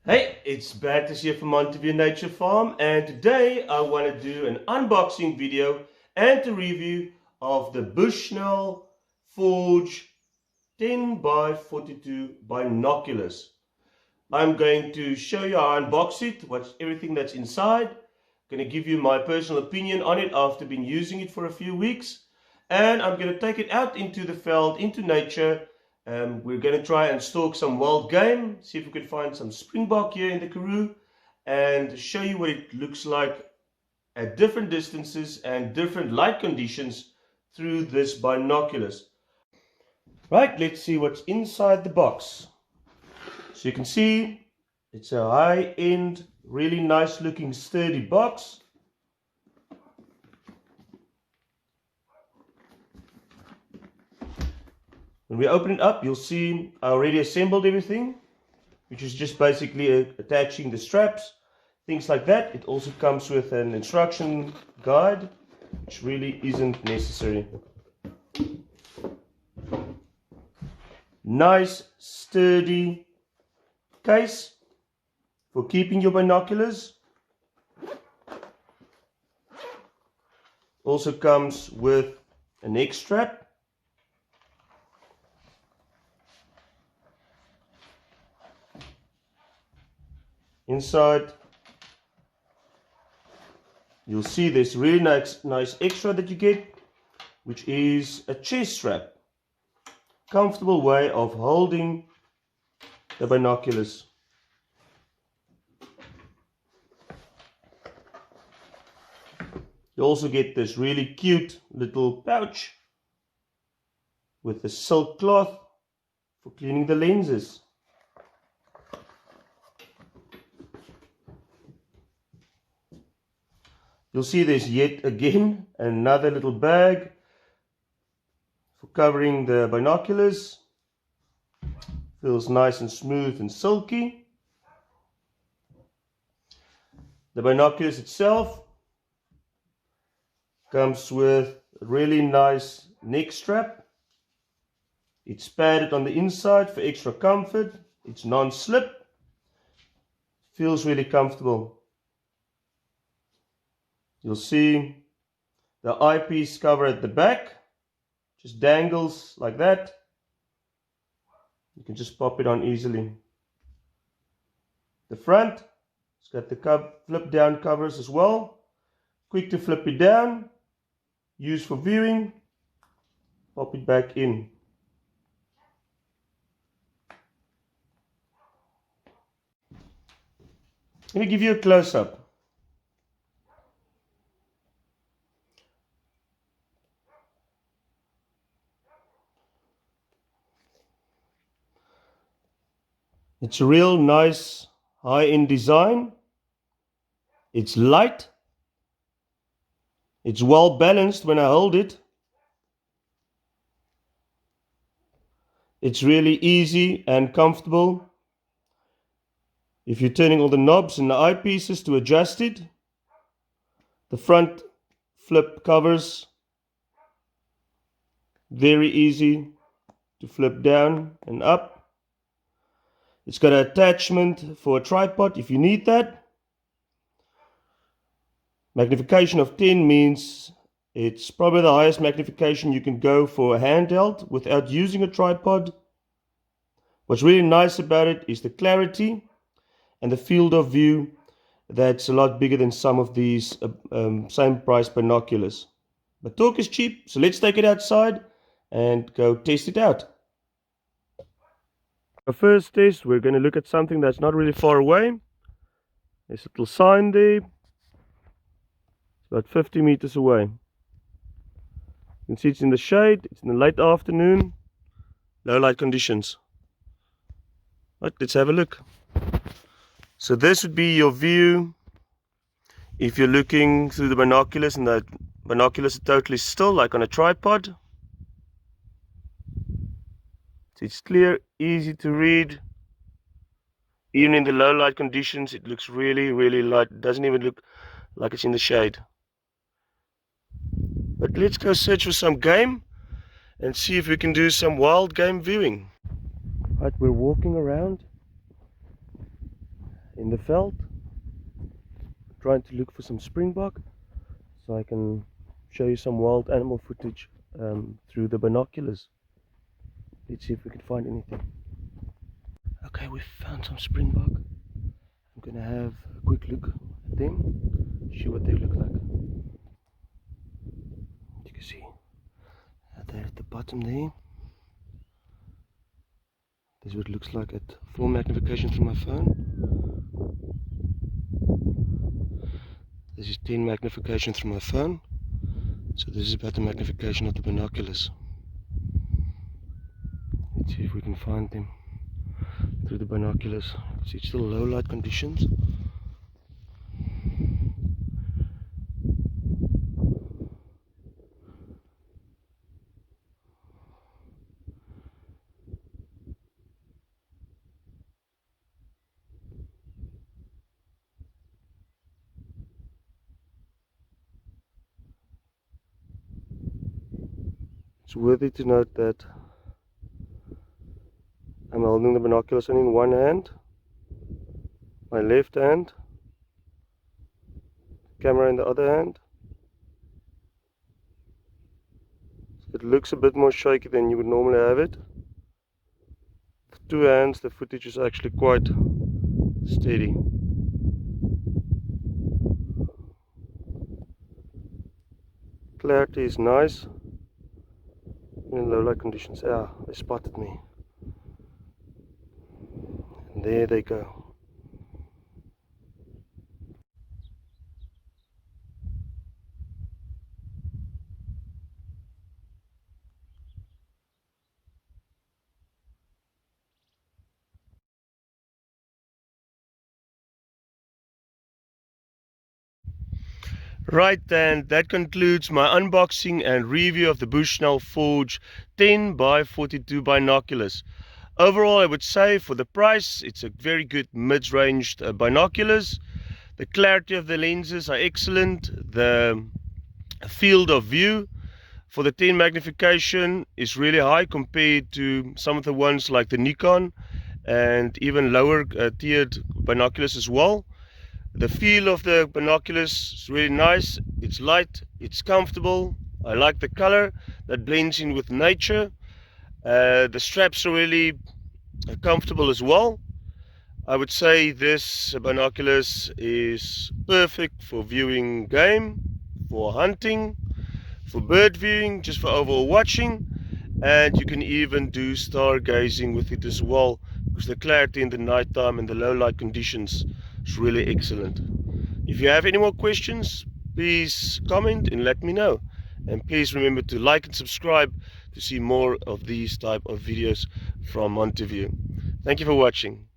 Hey, it's Bertus here from Montevideo Nature Farm, and today I want to do an unboxing video and a review of the Bushnell Forge 10x42 binoculars. I'm going to show you how I unbox it, what's everything that's inside. I'm going to give you my personal opinion on it after been using it for a few weeks, and I'm going to take it out into the field, into nature. We're going to try and stalk some wild game, see if we can find some Springbok here in the Karoo, and show you what it looks like at different distances and different light conditions through this binoculars. Right, let's see what's inside the box. So you can see it's a high-end, really nice looking sturdy box. When we open it up, you'll see I already assembled everything, which is just basically attaching the straps, things like that. It also comes with an instruction guide, which really isn't necessary. Nice, sturdy case for keeping your binoculars. Also comes with a neck strap. Inside, you'll see this really nice extra that you get, which is a chest strap. Comfortable way of holding the binoculars. You also get this really cute little pouch with a silk cloth for cleaning the lenses. You'll see there's yet again another little bag for covering the binoculars. Feels nice and smooth and silky. The binoculars itself comes with a really nice neck strap. It's padded on the inside for extra comfort. It's non-slip. Feels really comfortable. You'll see the eyepiece cover at the back, just dangles like that. You can just pop it on easily. The front, it's got the flip down covers as well. Quick to flip it down, use for viewing, pop it back in. Let me give you a close-up. It's a real nice high-end design. It's light. It's well balanced when I hold it. It's really easy and comfortable. If you're turning all the knobs and the eyepieces to adjust it, the front flip covers, very easy to flip down and up. It's got an attachment for a tripod if you need that. Magnification of 10 means it's probably the highest magnification you can go for a handheld without using a tripod. What's really nice about it is the clarity and the field of view that's a lot bigger than some of these same price binoculars. But talk is cheap, so let's take it outside and go test it out. Our first test, we're going to look at something that's not really far away. There's a little sign there. It's about 50 meters away. You can see it's in the shade. It's in the late afternoon. Low light conditions. Right, let's have a look. So this would be your view if you're looking through the binoculars and the binoculars are totally still, like on a tripod. It's clear, easy to read. Even in the low light conditions, it looks really light. It doesn't even look like it's in the shade. But let's go search for some game and see if we can do some wild game viewing. Right, we're walking around in the veld, trying to look for some springbok, so I can show you some wild animal footage through the binoculars. Let's see if we can find anything. Okay, we found some springbok. I'm gonna have a quick look at them, see what they look like. You can see they're at the bottom there. This is what it looks like at full magnification through my phone. This is 10 magnification through my phone. So this is about the magnification of the binoculars. Let's see if we can find them through the binoculars. See, it's still low light conditions. It's worthy to note that I'm holding the binoculars only in one hand, my left hand, camera in the other hand. So it looks a bit more shaky than you would normally have it. With two hands the footage is actually quite steady. Clarity is nice. In low light conditions, they spotted me. And there they go. Right, and that concludes my unboxing and review of the Bushnell Forge 10x42 binoculars. Overall, I would say for the price, it's a very good mid-ranged binoculars. The clarity of the lenses are excellent. The field of view for the 10 magnification is really high compared to some of the ones like the Nikon and even lower tiered binoculars as well. The feel of the binoculars is really nice. It's light, it's comfortable. I like the color that blends in with nature. The straps are really comfortable as well. I would say this binoculars is perfect for viewing game, for hunting, for bird viewing, just for overall watching, and you can even do stargazing with it as well, because the clarity in the night time and the low light conditions is really excellent. If you have any more questions, please comment and let me know, and please remember to like and subscribe to see more of these type of videos from Montevideo. Thank you for watching.